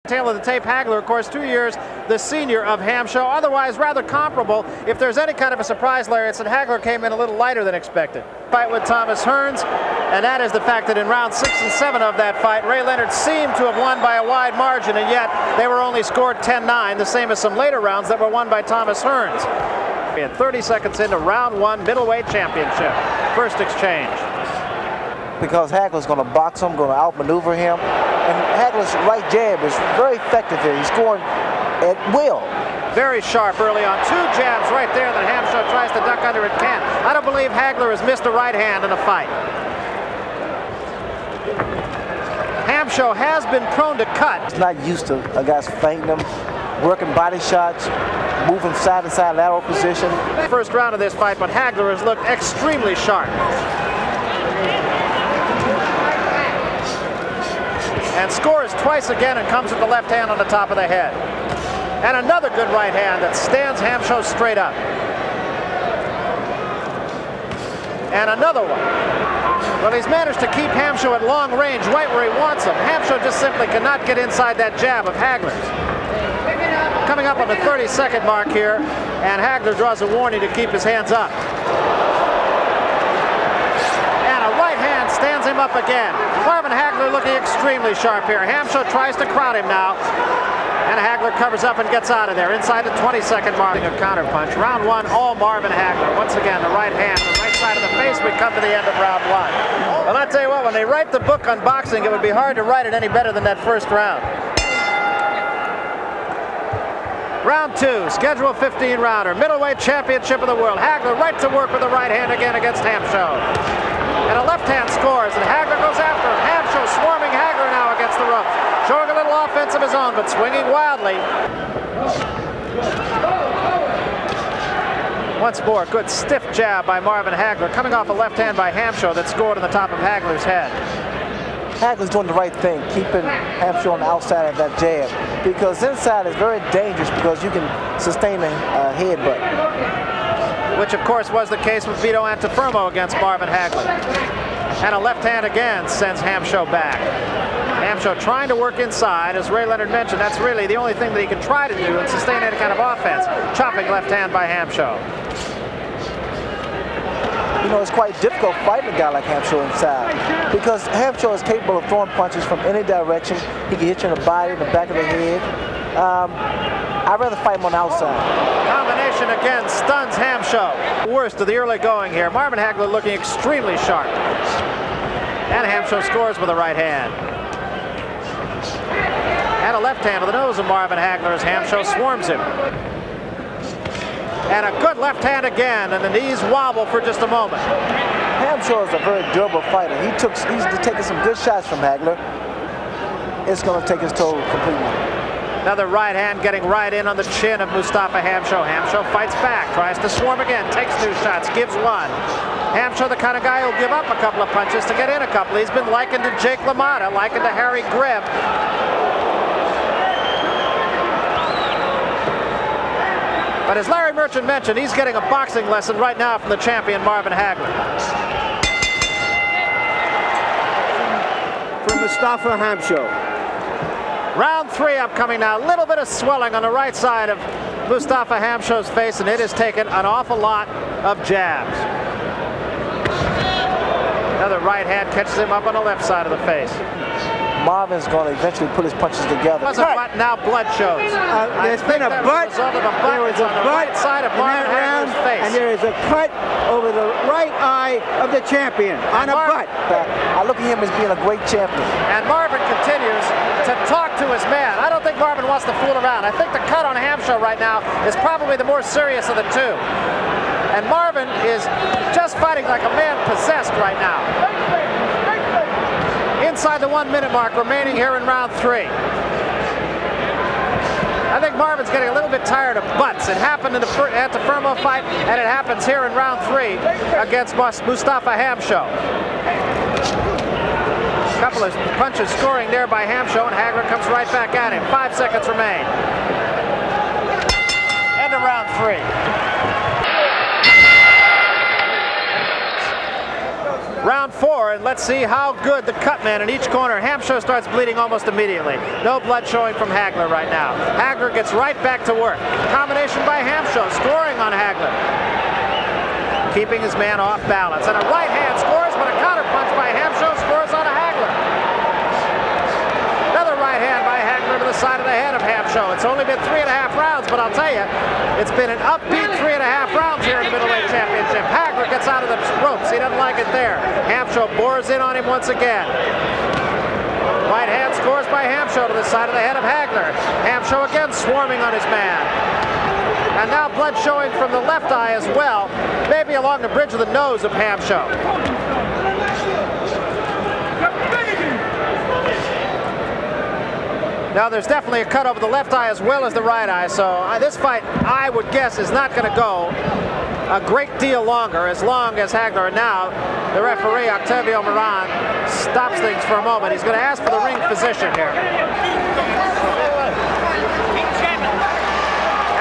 Tail of the tape, Hagler, of course, 2 years the senior of Hamsho, otherwise rather comparable. If there's any kind of a surprise, Larry, it's that Hagler came in a little lighter than expected. Fight with Thomas Hearns, and that is the fact that in rounds 6 and 7 of that fight, Ray Leonard seemed to have won by a wide margin, and yet they were only scored 10-9, the same as some later rounds that were won by Thomas Hearns. 30 seconds into round 1, middleweight championship. First exchange. Because Hagler's going to box him, going to outmaneuver him. And Hagler's right jab is very effective here. He's scoring at will. Very sharp early on. 2 jabs right there that Hamsho tries to duck under and can't. I don't believe Hagler has missed a right hand in a fight. Hamsho has been prone to cut. He's not used to a guy's feinting him, working body shots, moving side to side lateral position. First round of this fight, but Hagler has looked extremely sharp. And scores twice again and comes with the left hand on the top of the head. And another good right hand that stands Hamsho straight up. And another one. Well, he's managed to keep Hamsho at long range right where he wants him. Hamsho just simply cannot get inside that jab of Hagler's. Coming up on the 30-second mark here, and Hagler draws a warning to keep his hands up. And a right hand stands him up again. Marvin Hagler looking extremely sharp here. Hamsho tries to crowd him now, and Hagler covers up and gets out of there inside the 20-second mark. A counter punch. Round 1, all Marvin Hagler. Once again, the right hand, the right side of the face. We come to the end of round 1. Well, I'll tell you what, when they write the book on boxing, it would be hard to write it any better than that first round. Round 2, schedule 15-rounder, middleweight championship of the world. Hagler right to work with the right hand again against Hamsho. And a left hand scores, and Hagler goes after him. Hamsho swarming Hagler now against the ropes. Showing a little offense of his own, but swinging wildly. Once more, good stiff jab by Marvin Hagler, coming off a left hand by Hamsho that scored on the top of Hagler's head. Hagler's doing the right thing, keeping Hamsho on the outside of that jab. Because inside is very dangerous because you can sustain a headbutt. Which, of course, was the case with Vito Antuofermo against Marvin Hagler. And a left hand again sends Hamsho back. Hamsho trying to work inside. As Ray Leonard mentioned, that's really the only thing that he can try to do and sustain any kind of offense. Chopping left hand by Hamsho. You know, it's quite difficult fighting a guy like Hamsho inside because Hamsho is capable of throwing punches from any direction. He can hit you in the body, in the back of the head. I'd rather fight him on the outside. Combination again stuns Hamsho. Worst of the early going here. Marvin Hagler looking extremely sharp. And Hamsho scores with a right hand. And a left hand to the nose of Marvin Hagler as Hamsho swarms him. And a good left hand again, and the knees wobble for just a moment. Hamsho is a very durable fighter. He's taking some good shots from Hagler. It's going to take his toll completely. Another right hand getting right in on the chin of Mustapha Hamsho. Hamsho fights back, tries to swarm again, takes 2 shots, gives 1. Hamsho, the kind of guy who'll give up a couple of punches to get in a couple. He's been likened to Jake LaMotta, likened to Harry Greb. But as Larry Merchant mentioned, he's getting a boxing lesson right now from the champion Marvin Hagler. From Mustapha Hamsho. Round 3 upcoming now. A little bit of swelling on the right side of Mustapha Hamsho's face, and it has taken an awful lot of jabs. Another right hand catches him up on the left side of the face. Marvin's going to eventually put his punches together. It was a butt, now blood shows. There's been a butt. There was a butt side of Marvin Hagler's face. And there is a cut over the right eye of the champion on a butt. I look at him as being a great champion. And Marvin continues to talk to his man. I don't think Marvin wants to fool around. I think the cut on Hamsho right now is probably the more serious of the two. And Marvin is just fighting like a man possessed right now. Inside the 1-minute mark remaining here in round 3. I think Marvin's getting a little bit tired of butts. It happened in the Antuofermo fight, and it happens here in round 3 against Mustapha Hamsho. A couple of punches scoring there by Hamsho, and Hagler comes right back at him. 5 seconds remain. End of round 3. Round 4, and let's see how good the cut man in each corner. Hamsho starts bleeding almost immediately. No blood showing from Hagler right now. Hagler gets right back to work. Combination by Hamsho, scoring on Hagler. Keeping his man off balance. And a right hand scores, but a counter punch by Hamsho scores on a Hagler. Another right hand by Hagler to the side of the head of Hamsho. It's only been 3.5 rounds, but I'll tell you, it's been an upbeat 3.5 rounds here in the middleweight championship. Hagler gets out of the ropes. He doesn't like it there. Hamsho bores in on him once again. Right hand scores by Hamsho to the side of the head of Hagler. Hamsho again swarming on his man. And now blood showing from the left eye as well, maybe along the bridge of the nose of Hamsho. Now there's definitely a cut over the left eye as well as the right eye, so this fight, I would guess, is not going to go a great deal longer, as long as Hagler. And now the referee, Octavio Moran, stops things for a moment. He's going to ask for the ring physician here.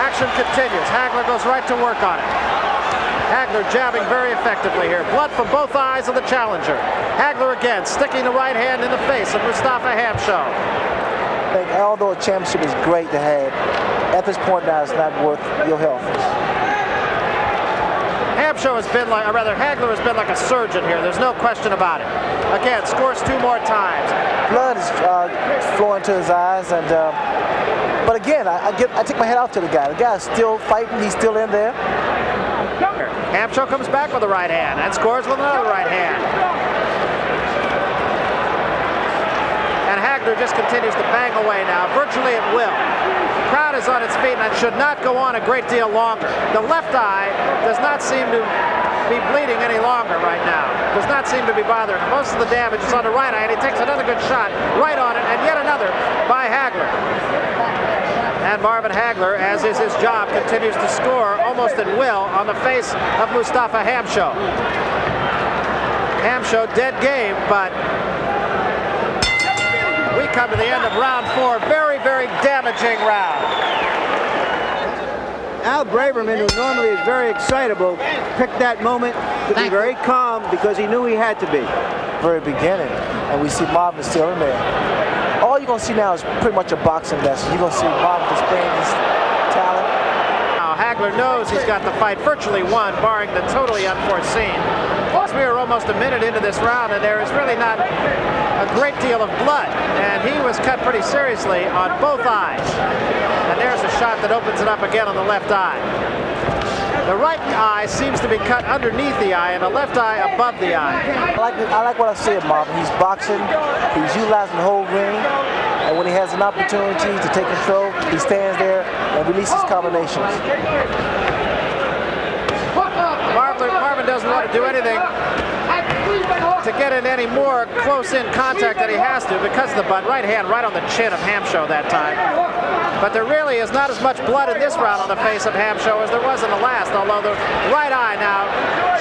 Action continues. Hagler goes right to work on it. Hagler jabbing very effectively here. Blood from both eyes of the challenger. Hagler again sticking the right hand in the face of Mustapha Hamsho. I think although a championship is great to have, at this point now it's not worth your health. Hamsho has been like, or rather Hagler has been like a surgeon here. There's no question about it. Again, scores 2 more times. Blood is flowing to his eyes, and but again, I take my head off to the guy. The guy's still fighting. He's still in there. Hamsho comes back with a right hand and scores with another right hand. And Hagler just continues to bang away now, virtually at will. The crowd is on its feet, and it should not go on a great deal longer. The left eye does not seem to be bleeding any longer right now. Does not seem to be bothering him. Most of the damage is on the right eye, and he takes another good shot right on it, and yet another by Hagler. And Marvin Hagler, as is his job, continues to score almost at will on the face of Mustapha Hamsho. Hamsho dead game, but we come to the end of round 4. Very, very damaging round. Al Braverman, who normally is very excitable, picked that moment to be very calm because he knew he had to be. Very beginning, and we see Marvin still in there. All you're going to see now is pretty much a boxing lesson. You're going to see Marvin displaying his talent. Now Hagler knows he's got the fight virtually won, barring the totally unforeseen. We are almost a minute into this round, and there is really not a great deal of blood, and he was cut pretty seriously on both eyes. And there's a shot that opens it up again on the left eye. The right eye seems to be cut underneath the eye, and the left eye above the eye. I like what I see of Marvin. He's boxing, he's utilizing the whole ring, and when he has an opportunity to take control, he stands there and releases combinations. Marvin doesn't want to do anything to get in any more close-in contact than he has to because of the butt. Right hand right on the chin of Hamsho that time. But there really is not as much blood in this round on the face of Hamsho as there was in the last, although the right eye now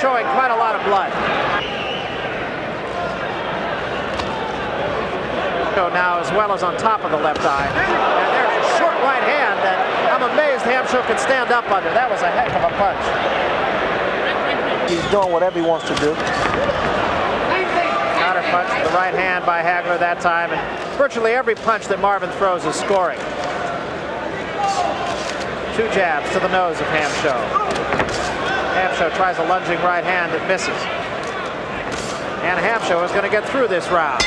showing quite a lot of blood. Now as well as on top of the left eye. And there's a short right hand that I'm amazed Hamsho could stand up under. That was a heck of a punch. He's doing whatever he wants to do. Counter punch to the right hand by Hagler that time, and virtually every punch that Marvin throws is scoring. 2 jabs to the nose of Hamsho. Hamsho tries a lunging right hand that misses. And Hamsho is going to get through this round.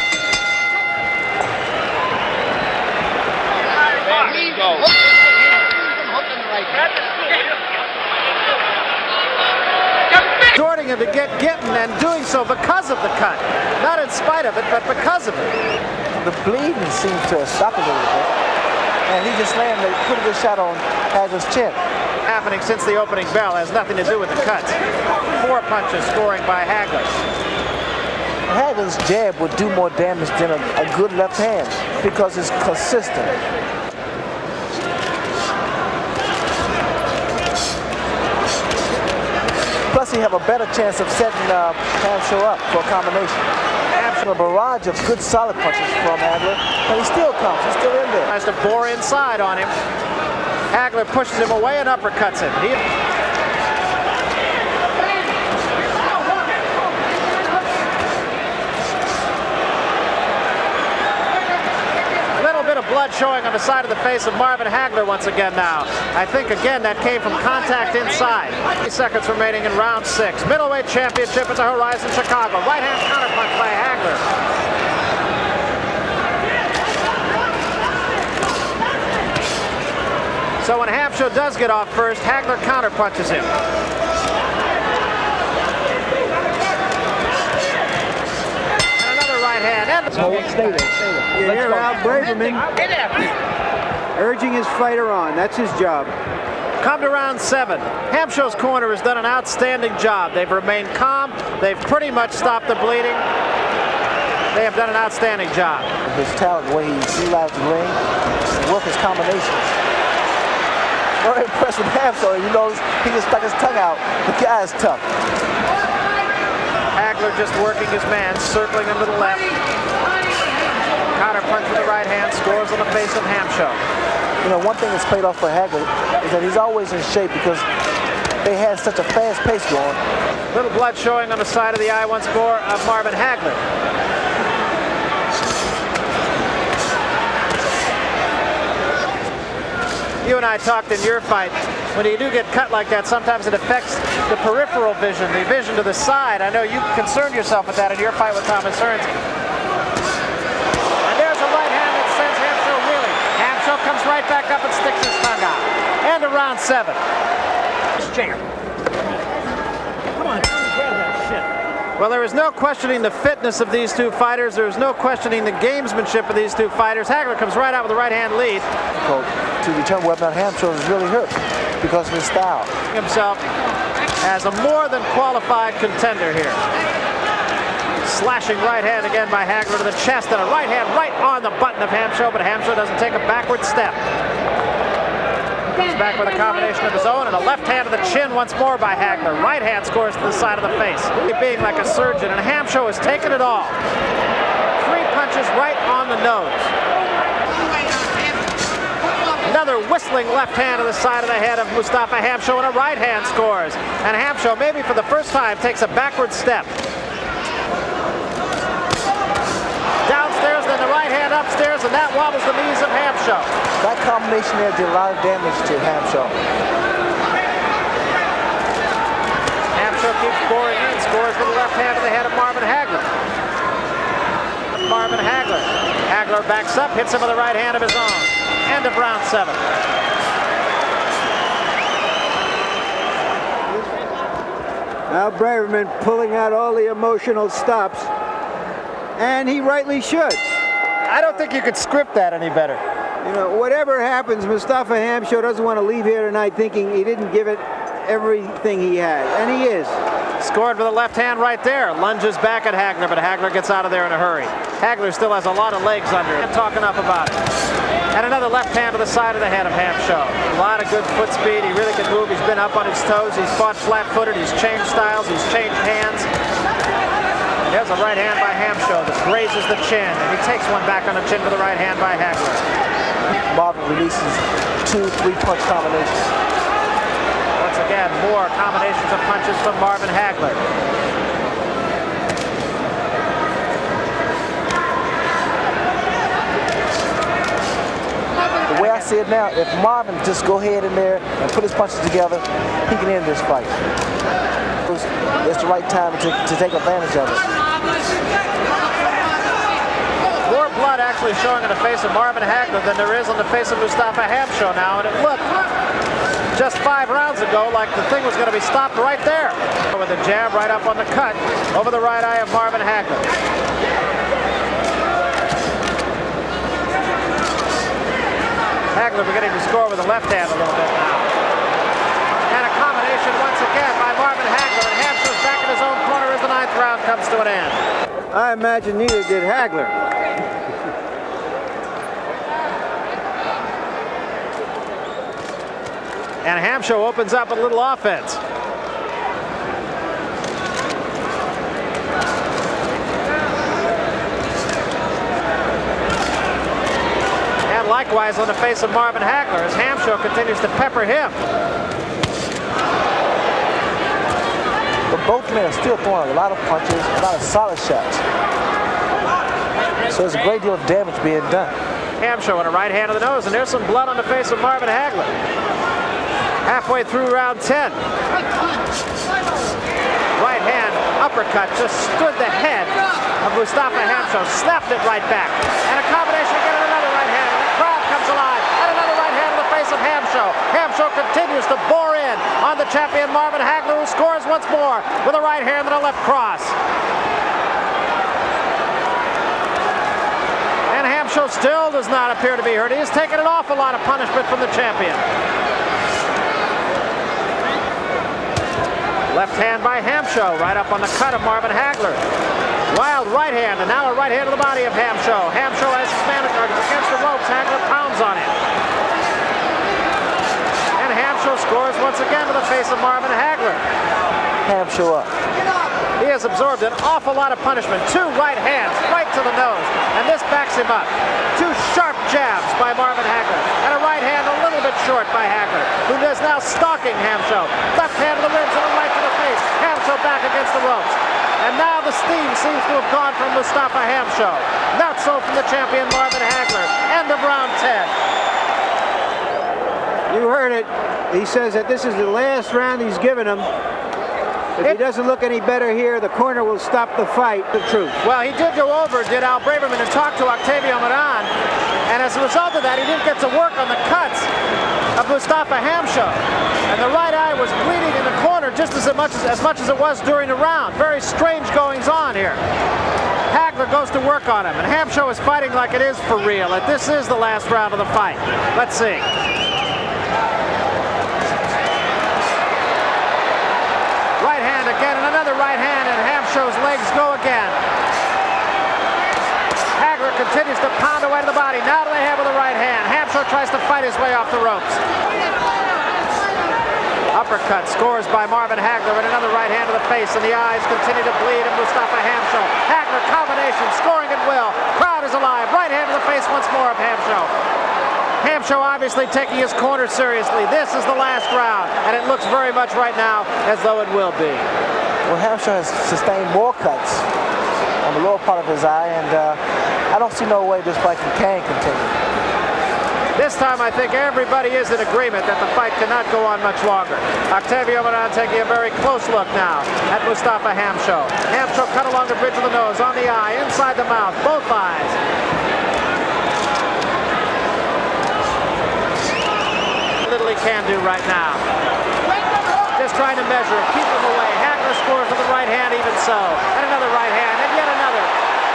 Exhorting him to get getting, and doing so because of the cut. Not in spite of it, but because of it. The bleeding seems to have stopped a little bit. And he just landed a pretty good shot on Hagler's chin. Happening since the opening bell has nothing to do with the cuts. 4 punches scoring by Hagler. Hagler's jab would do more damage than a good left hand because it's consistent. Plus, he have a better chance of setting Hamsho up for a combination. A barrage of good solid punches from Hagler, and he still comes. He's still in there. Tries to bore inside on him. Hagler pushes him away and uppercuts him. bit of blood showing on the side of the face of Marvin Hagler once again now. I think, again, that came from contact inside. 30 seconds remaining in round 6. Middleweight championship at the Horizon, Chicago. Right-hand counterpunch by Hagler. So when Hamsho does get off first, Hagler counterpunches him. And another right hand. And You hear Al Braverman urging his fighter on. That's his job. Come to round 7. Hamsho's corner has done an outstanding job. They've remained calm. They've pretty much stopped the bleeding. They have done an outstanding job. His talent, the way he utilises the ring, work his combinations. Very impressed with Hamsho. You know, he just stuck his tongue out. The guy's tough. Hagler just working his man, circling him to the left. Counter punch with the right hand, scores on the face of Hamsho. You know, one thing that's paid off for Hagler is that he's always in shape because they had such a fast pace going. Little blood showing on the side of the eye once more of Marvin Hagler. You and I talked in your fight. When you do get cut like that, sometimes it affects the peripheral vision, the vision to the side. I know you concerned yourself with that in your fight with Thomas Hearns. And there's a right hand that sends Hamsho wheeling. Hamsho comes right back up and sticks his tongue out. And to round 7. Come on, grab that shit. Well, there is no questioning the fitness of these two fighters. There is no questioning the gamesmanship of these two fighters. Hagler comes right out with a right hand lead. To determine whether or not Hamsho is really hurt because of his style. Himself as a more than qualified contender here. Slashing right hand again by Hagler to the chest and a right hand right on the button of Hamsho, but Hamsho doesn't take a backward step. Comes back with a combination of his own and a left hand to the chin once more by Hagler. Right hand scores to the side of the face. Being like a surgeon, and Hamsho has taken it all. 3 punches right on the nose. Another whistling left hand to the side of the head of Mustapha Hamsho, and a right hand scores. And Hamsho, maybe for the first time, takes a backward step. Downstairs, then the right hand upstairs, and that wobbles the knees of Hamsho. That combination there did a lot of damage to Hamsho. Hamsho keeps scoring in, scores with the left hand to the head of Marvin Hagler. Marvin Hagler. Hagler backs up, hits him with the right hand of his own. End of round 7. Al Braverman pulling out all the emotional stops, and he rightly should. I don't think you could script that any better. You know, whatever happens, Mustapha Hamsho doesn't want to leave here tonight thinking he didn't give it everything he had, and he is. Scored with a left hand right there. Lunges back at Hagler, but Hagler gets out of there in a hurry. Hagler still has a lot of legs under him. Can't talk enough about it. And another left hand to the side of the head of Hamsho. A lot of good foot speed. He really can move. He's been up on his toes. He's fought flat-footed. He's changed styles. He's changed hands. There's a right hand by Hamsho that grazes the chin. And he takes one back on the chin with a right hand by Hagler. Marvin releases 2 3-punch combinations. Once again, more combinations of punches from Marvin Hagler. The way I see it now, if Marvin just go ahead in there and put his punches together, he can end this fight. It's the right time to take advantage of it. More blood actually showing in the face of Marvin Hagler than there is on the face of Mustapha Hamsho now, and it looked just 5 rounds ago like the thing was going to be stopped right there. With a jab right up on the cut over the right eye of Marvin Hagler. Hagler beginning to score with the left hand a little bit now. And a combination once again by Marvin Hagler, and Hamsho's back in his own corner as the 9th round comes to an end. I imagine neither did Hagler. And Hamsho opens up a little offense. And likewise on the face of Marvin Hagler as Hamsho continues to pepper him. But both men are still throwing a lot of punches, a lot of solid shots. So there's a great deal of damage being done. Hamsho and a right hand to the nose, and there's some blood on the face of Marvin Hagler. Halfway through round 10. Right hand uppercut just stood the head of Mustapha Hamsho, snapped it right back. And a combination again and another right hand. And the crowd comes alive. And another right hand to the face of Hamsho. Hamsho continues to bore in on the champion Marvin Hagler, who scores once more with a right hand and a left cross. And Hamsho still does not appear to be hurt. He has taken an awful lot of punishment from the champion. Left hand by Hamsho, right up on the cut of Marvin Hagler. Wild right hand, and now a right hand to the body of Hamsho. Hamsho has his manager against the ropes. Hagler pounds on him. And Hamsho scores once again to the face of Marvin Hagler. Hamsho up. He has absorbed an awful lot of punishment. Two right hands, right to the nose, and this backs him up. Two sharp jabs by Marvin Hagler, and a right hand a little bit short by Hagler, who is now stalking Hamsho. Left hand to the ribs and a right to the face. Hamsho back against the ropes. And now the steam seems to have gone from Mustapha Hamsho. Not so from the champion Marvin Hagler. End of round 10. You heard it. He says that this is the last round he's given him. If he doesn't look any better here, the corner will stop the fight. The truth. Well, he did go over, did Al Braverman, and talk to Octavio Moran. And as a result of that, he didn't get to work on the cuts of Mustapha Hamsho. And the right eye was bleeding in the corner just as much as it was during the round. Very strange goings on here. Hagler goes to work on him, and Hamsho is fighting like it is for real. And this is the last round of the fight. Let's see. Right hand again, and another right hand, and Hamsho's legs go again. Hagler continues to pound away to the body. Now to the head with a right hand. Hamsho tries to fight his way off the ropes. Uppercut scores by Marvin Hagler, and another right hand to the face, and the eyes continue to bleed of Mustapha Hamsho. Hagler combination, scoring at will. Crowd is alive. Right hand to the face once more of Hamsho. Hamsho obviously taking his corner seriously. This is the last round, and it looks very much right now as though it will be. Well, Hamsho has sustained more cuts on the lower part of his eye, and I don't see no way this fight can continue. This time I think everybody is in agreement that the fight cannot go on much longer. Octavio Moran taking a very close look now at Mustapha Hamsho. Hamsho cut along the bridge of the nose, on the eye, inside the mouth, both eyes. Little he can do right now. Just trying to measure it, keep him away. Hagler scores with the right hand even so. And another right hand, and yet another.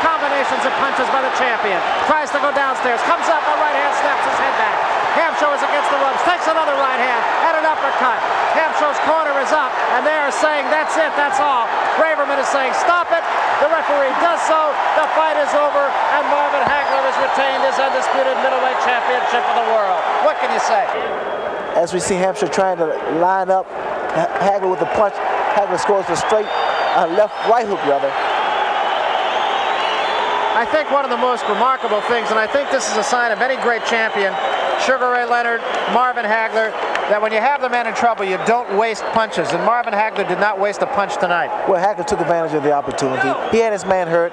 Combinations of punches by the champion. Tries to go downstairs, comes up, a right hand snaps his head back. Hamsho is against the ropes, takes another right hand, and an uppercut. Hamsho's corner is up, and they are saying, that's it, that's all. Braverman is saying, stop it. The referee does so. The fight is over, and Marvin Hagler has retained his undisputed middleweight championship of the world. What can you say? As we see Hamsho trying to line up Hagler with a punch, Hagler scores a straight right hook, rather. I think one of the most remarkable things, and I think this is a sign of any great champion, Sugar Ray Leonard, Marvin Hagler, that when you have the man in trouble, you don't waste punches. And Marvin Hagler did not waste a punch tonight. Well, Hagler took advantage of the opportunity. He had his man hurt,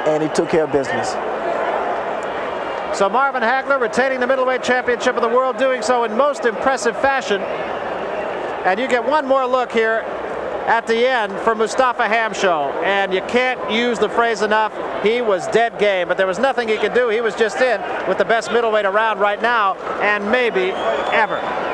and he took care of business. So Marvin Hagler retaining the middleweight championship of the world, doing so in most impressive fashion. And you get one more look here at the end for Mustapha Hamsho, and you can't use the phrase enough. He was dead game, but there was nothing he could do. He was just in with the best middleweight around right now, and maybe ever.